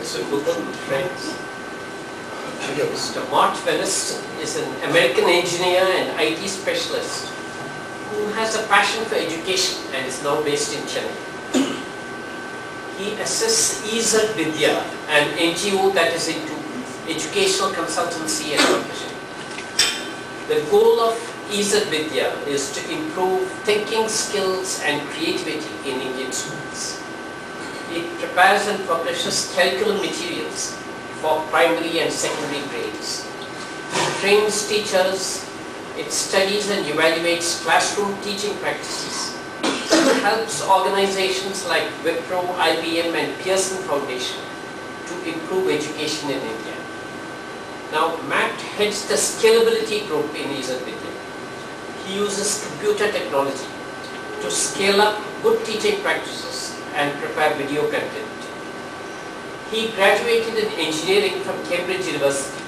Mr. Mukul, friends. Mr. Mart Venniston is an American engineer and IT specialist who has a passion for education and is now based in Chennai. He assists Easat Vidya, an NGO that is into educational consultancy and publishing. The goal of Easat Vidya is to improve thinking skills and creativity in Indian schools. It prepares and publishes curriculum materials for primary and secondary grades. It trains teachers, it studies and evaluates classroom teaching practices. It helps organizations like Wipro, IBM and Pearson Foundation to improve education in India. Now, Matt heads the scalability group in Easat Vidya. He uses computer technology to scale up good teaching practices and prepare video content. He graduated in engineering from Cambridge University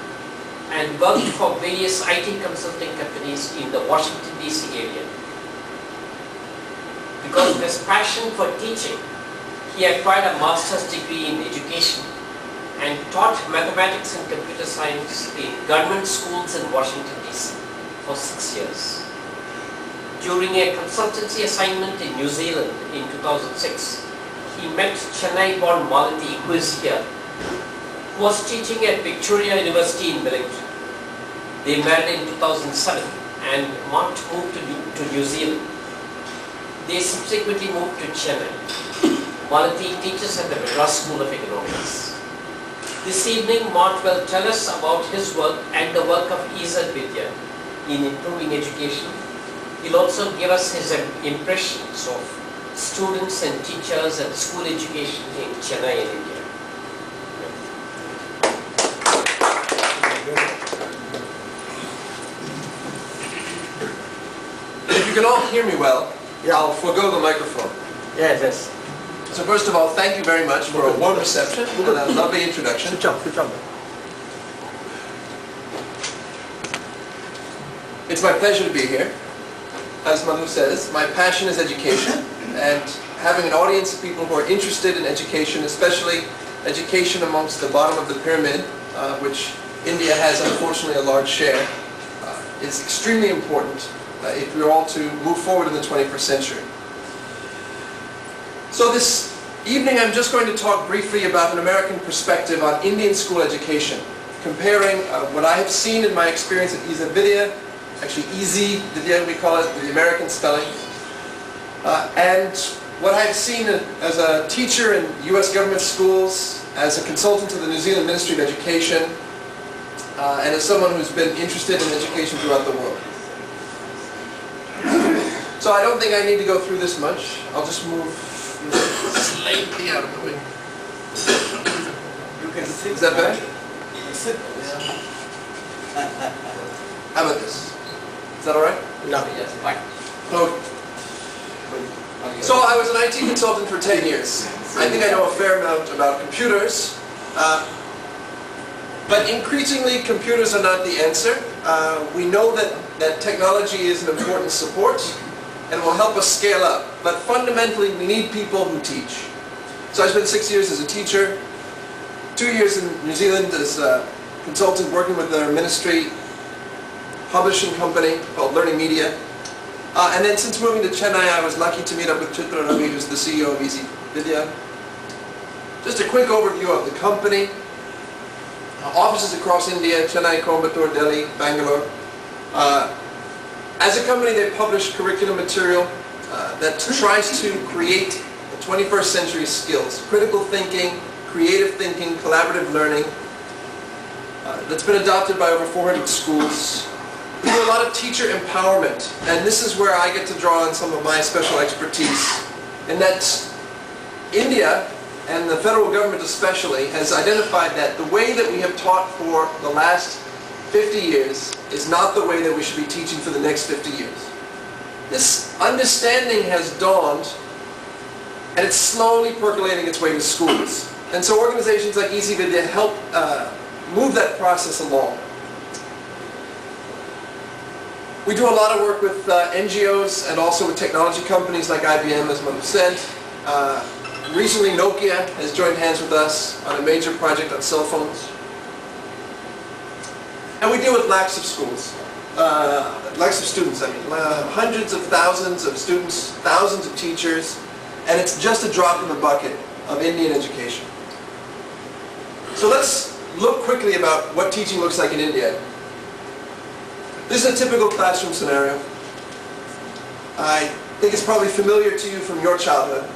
and worked for various IT consulting companies in the Washington DC area. Because of his passion for teaching, he acquired a master's degree in education and taught mathematics and computer science in government schools in Washington DC for 6 years. During a consultancy assignment in New Zealand in 2006, he met Chennai-born Malati, who is here, who was teaching at Victoria University in Wellington. They married in 2007 and Mart moved to New Zealand. They subsequently moved to Chennai. Malati teaches at the Madras School of Economics. This evening, Mart will tell us about his work and the work of Easat Vidya in improving education. He'll also give us his impressions of students and teachers and school education in Chennai and India. If you can all hear me well, I'll forego the microphone. Yes. So first of all, thank you very much for a warm reception and a lovely introduction. Good job. It's my pleasure to be here. As Manu says, my passion is education, and having an audience of people who are interested in education, especially education amongst the bottom of the pyramid, which India has unfortunately a large share, is extremely important if we're all to move forward in the 21st century. So this evening I'm just going to talk briefly about an American perspective on Indian school education, comparing what I have seen in my experience at Easat Vidya, actually Easy Vidya we call it, the American spelling, and what I've seen as a teacher in US government schools, as a consultant to the New Zealand Ministry of Education, and as someone who's been interested in education throughout the world. So I don't think I need to go through this much. I'll just move slightly out of the way. You can sit. Is that better? Sit. How about this? Is that all right? No, yes, fine. Okay. So I was an IT consultant for 10 years. I think I know a fair amount about computers. But increasingly, computers are not the answer. We know that technology is an important support and will help us scale up. But fundamentally, we need people who teach. So I spent 6 years as a teacher, 2 years in New Zealand as a consultant working with their ministry publishing company called Learning Media. And then since moving to Chennai, I was lucky to meet up with Chitra Ravi, who's the CEO of Easat Vidya. Just a quick overview of the company. Offices across India, Chennai, Coimbatore, Delhi, Bangalore. As a company, they publish curriculum material that tries to create the 21st century skills. Critical thinking, creative thinking, collaborative learning. That's been adopted by over 400 schools. We do a lot of teacher empowerment, and this is where I get to draw on some of my special expertise. In that India, and the federal government especially, has identified that the way that we have taught for the last 50 years is not the way that we should be teaching for the next 50 years. This understanding has dawned, and it's slowly percolating its way to schools. And so organizations like Easat Vidya help move that process along. We do a lot of work with NGOs and also with technology companies like IBM, as Manu said. Recently, Nokia has joined hands with us on a major project on cell phones. And we deal with lakhs of schools, lakhs of students, hundreds of thousands of students, thousands of teachers, and it's just a drop in the bucket of Indian education. So let's look quickly about what teaching looks like in India. This is a typical classroom scenario. I think it's probably familiar to you from your childhood.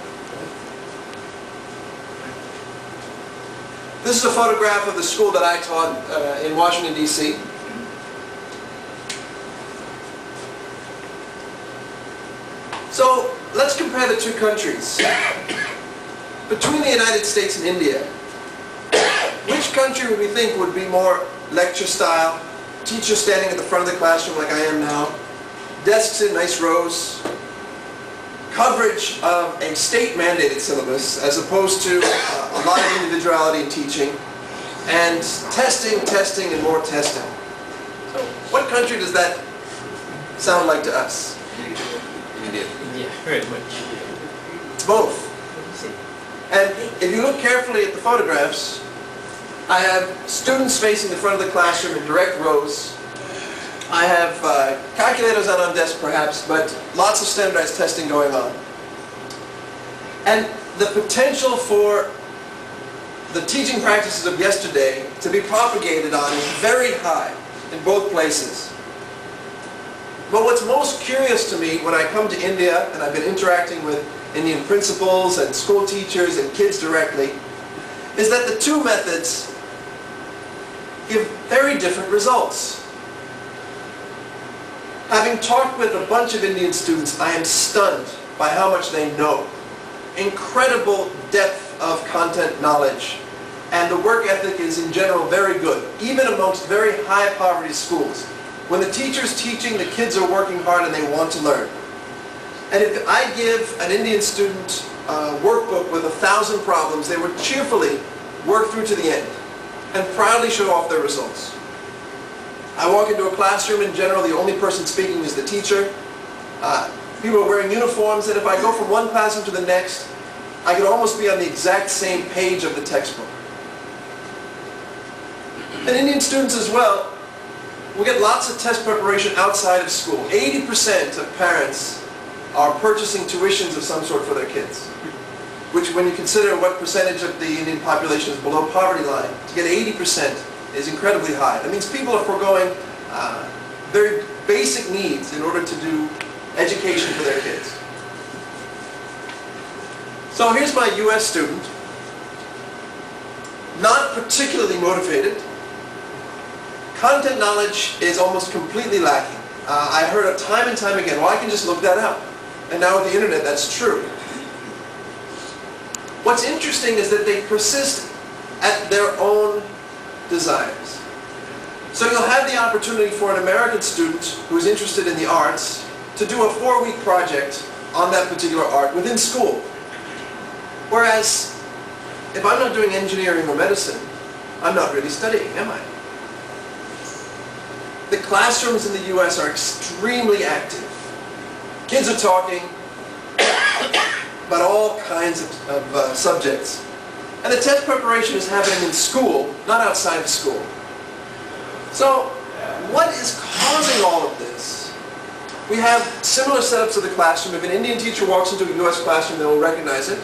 This is a photograph of the school that I taught in Washington, D.C. So let's compare the two countries. Between the United States and India, which country would we think would be more lecture style, teacher standing at the front of the classroom like I am now, desks in nice rows, coverage of a state-mandated syllabus as opposed to a lot of individuality in teaching, and testing, and more testing. So what country does that sound like to us? India, very much. It's both. And if you look carefully at the photographs, I have students facing the front of the classroom in direct rows. I have calculators out on desk perhaps, but lots of standardized testing going on. And the potential for the teaching practices of yesterday to be propagated on is very high in both places. But what's most curious to me when I come to India, and I've been interacting with Indian principals and school teachers and kids directly, is that the two methods give very different results. Having talked with a bunch of Indian students, I am stunned by how much they know. Incredible depth of content knowledge. And the work ethic is in general very good, even amongst very high poverty schools. When the teacher's teaching, the kids are working hard and they want to learn. And if I give an Indian student a workbook with 1,000 problems, they would cheerfully work through to the end and proudly show off their results. I walk into a classroom, in general, the only person speaking is the teacher. People are wearing uniforms, and if I go from one classroom to the next, I could almost be on the exact same page of the textbook. And Indian students as well will get lots of test preparation outside of school. 80% of parents are purchasing tuitions of some sort for their kids, which when you consider what percentage of the Indian population is below poverty line, to get 80% is incredibly high. That means people are foregoing very basic needs in order to do education for their kids. So here's my US student, not particularly motivated. Content knowledge is almost completely lacking. I heard it time and time again, well, I can just look that up. And now with the internet, that's true. What's interesting is that they persist at their own desires. So you'll have the opportunity for an American student who is interested in the arts to do a 4-week project on that particular art within school. Whereas, if I'm not doing engineering or medicine, I'm not really studying, am I? The classrooms in the US are extremely active. Kids are talking about all kinds of subjects. And the test preparation is happening in school, not outside of school. So, what is causing all of this? We have similar setups of the classroom. If an Indian teacher walks into a US classroom, they will recognize it.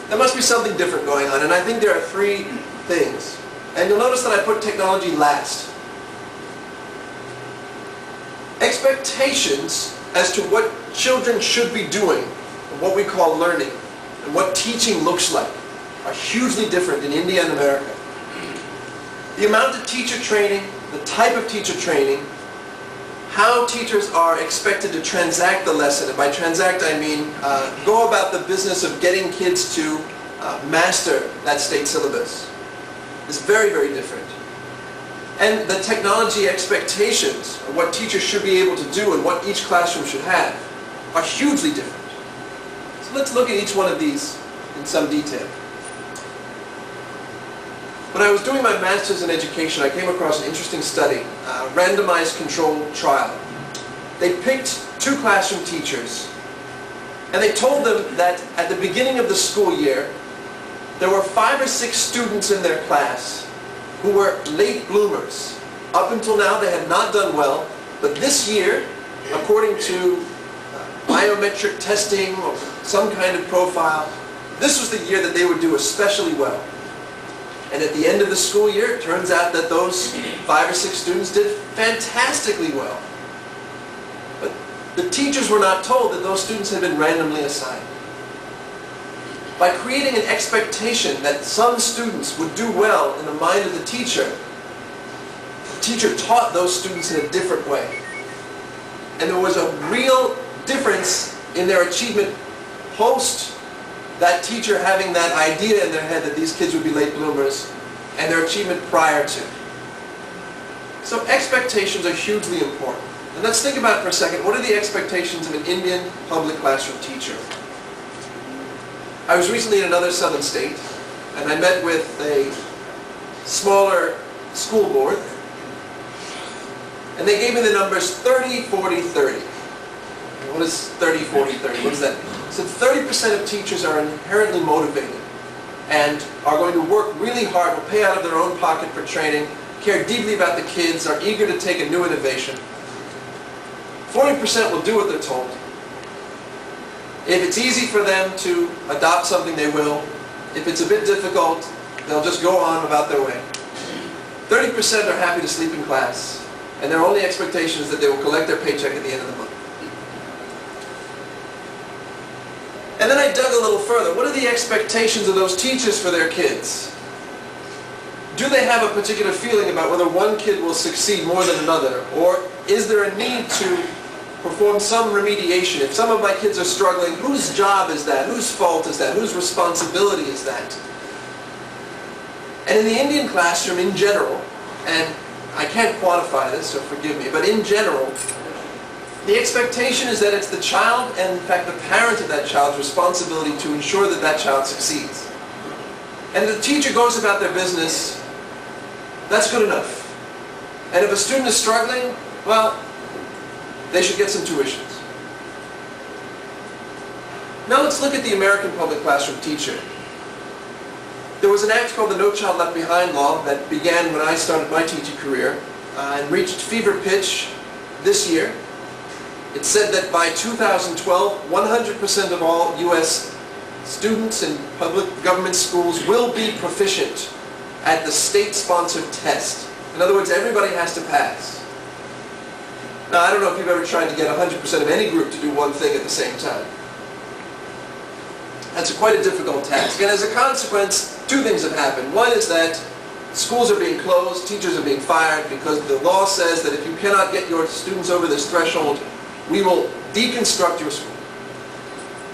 There must be something different going on, and I think there are 3 things. And you'll notice that I put technology last. Expectations as to what children should be doing, what we call learning, and what teaching looks like, are hugely different in India and America. The amount of teacher training, the type of teacher training, how teachers are expected to transact the lesson, and by transact I mean go about the business of getting kids to master that state syllabus, is very, very different. And the technology expectations of what teachers should be able to do and what each classroom should have are hugely different. So let's look at each one of these in some detail. When I was doing my master's in education, I came across an interesting study, a randomized controlled trial. They picked 2 classroom teachers And they told them that at the beginning of the school year, there were 5 or 6 students in their class who were late bloomers. Up until now, they had not done well, but this year, according to biometric testing or some kind of profile, this was the year that they would do especially well. And at the end of the school year, it turns out that those 5 or 6 students did fantastically well. But the teachers were not told that those students had been randomly assigned. By creating an expectation that some students would do well in the mind of the teacher taught those students in a different way. And there was a real difference in their achievement post that teacher having that idea in their head that these kids would be late bloomers, and their achievement prior to. So expectations are hugely important. And let's think about it for a second. What are the expectations of an Indian public classroom teacher? I was recently in another southern state, and I met with a smaller school board, and they gave me the numbers 30, 40, 30. What is 30, 40, 30? What does that mean? So 30% of teachers are inherently motivated and are going to work really hard, will pay out of their own pocket for training, care deeply about the kids, are eager to take a new innovation. 40% will do what they're told. If it's easy for them to adopt something, they will. If it's a bit difficult, they'll just go on about their way. 30% are happy to sleep in class, and their only expectation is that they will collect their paycheck at the end of the month. And then I dug a little further. What are the expectations of those teachers for their kids? Do they have a particular feeling about whether one kid will succeed more than another? Or is there a need to perform some remediation? If some of my kids are struggling, whose job is that? Whose fault is that? Whose responsibility is that? And in the Indian classroom in general, and I can't quantify this, so forgive me, but in general, the expectation is that it's the child and, in fact, the parent of that child's responsibility to ensure that that child succeeds. And if the teacher goes about their business, that's good enough. And if a student is struggling, well, they should get some tuitions. Now let's look at the American public classroom teacher. There was an act called the No Child Left Behind law that began when I started my teaching career and reached fever pitch this year. It said that by 2012, 100% of all U.S. students in public government schools will be proficient at the state-sponsored test. In other words, everybody has to pass. Now, I don't know if you've ever tried to get 100% of any group to do one thing at the same time. That's quite a difficult task. And as a consequence, 2 things have happened. One is that schools are being closed, teachers are being fired, because the law says that if you cannot get your students over this threshold, we will deconstruct your school.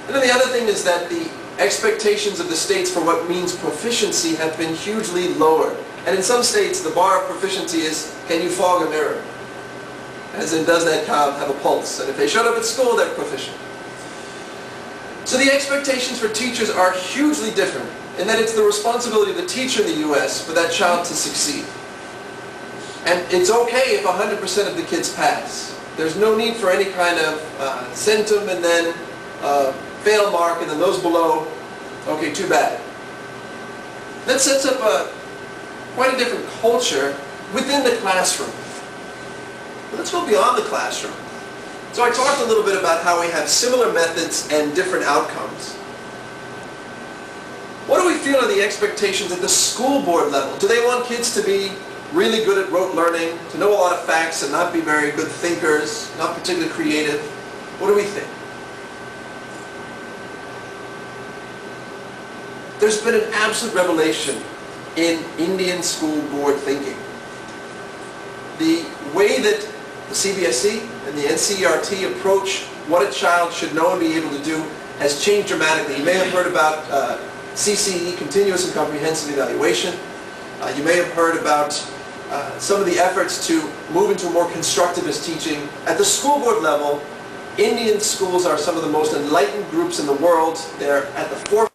And then the other thing is that the expectations of the states for what means proficiency have been hugely lowered. And in some states, the bar of proficiency is, can you fog a mirror? As in, does that child have a pulse? And if they showed up at school, they're proficient. So the expectations for teachers are hugely different, in that it's the responsibility of the teacher in the U.S. for that child to succeed. And it's okay if 100% of the kids pass. There's no need for any kind of centum and then fail mark, and then those below, okay, too bad. That sets up quite a different culture within the classroom. But let's go beyond the classroom. So I talked a little bit about how we have similar methods and different outcomes. What do we feel are the expectations at the school board level? Do they want kids to be really good at rote learning, to know a lot of facts and not be very good thinkers, not particularly creative? What do we think? There's been an absolute revelation in Indian school board thinking. The way that the CBSE and the NCERT approach what a child should know and be able to do has changed dramatically. You may have heard about CCE, Continuous and Comprehensive Evaluation. You may have heard about some of the efforts to move into more constructivist teaching. At the school board level, Indian schools are some of the most enlightened groups in the world. They're at the forefront